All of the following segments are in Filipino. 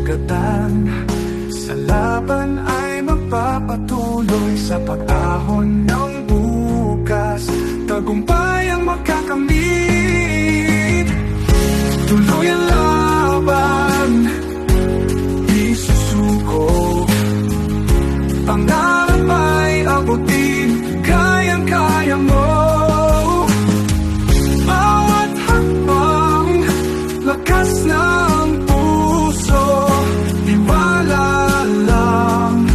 sugatan. Sa laban ay magpapatuloy sa pag-ahon ng bukas. Tagumpay ang makakamit. Tuloy ang laban, di susuko. Pangarap ay abutin, kayang-kaya mo. Bawat hakbang, lakas ng puso. Tiwala lang,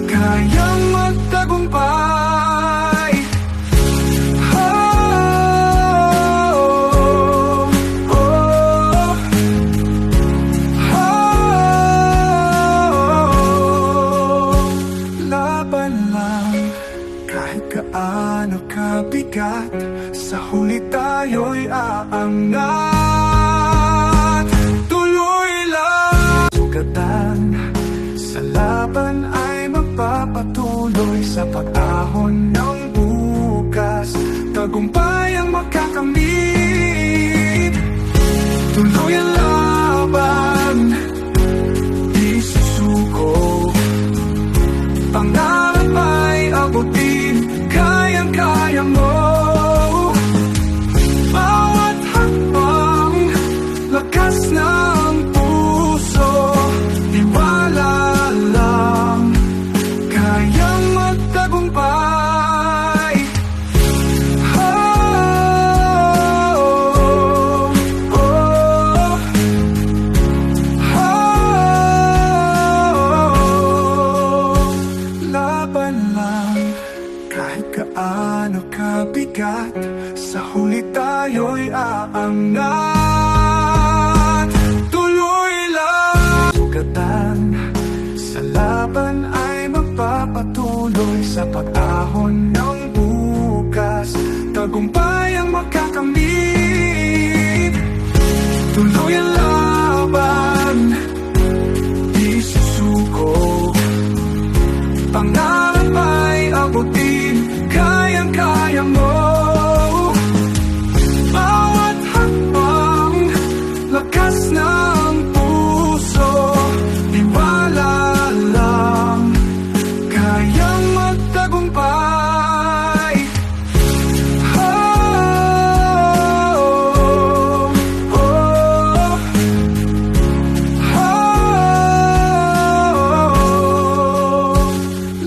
kayang magtagumpay. Laban lang, kahit gaano kabigat, sa huli tayo'y aangat. Tuloy lang, sugatan. Sa laban ay magpapatuloy sa pag-ahon ng bukas. Tagumpay ang makakamit. Tuloy ang laban, di susuko. Pangarap ay abutin, kayang-kaya mo. Bawat hakbang, lakas ng puso. Tiwala lang, kayang magtagumpay. Laban lang, kahit gaano kabigat, sa huli tayo'y aangat. Tuloy lang, sugatan. Sa laban ay magpapatuloy sa pag-ahon ng bukas. Tagumpay ang makakamit. Tuloy ang laban, di susuko. Pangarap ay abutin, kayang-kaya mo. Bawat hakbang, lakas ng puso. Tiwala lang, kayang magtagumpay.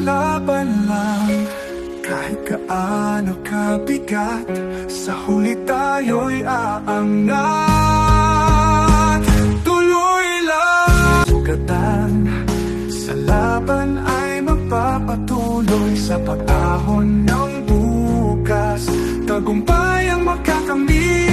Laban lang, kahit gaano kabigat, sa huli tayo'y aangat. Tuloy lang, sugatan. Sa laban ay magpapatuloy sa pag-ahon ng bukas. Tagumpay ang makakamit.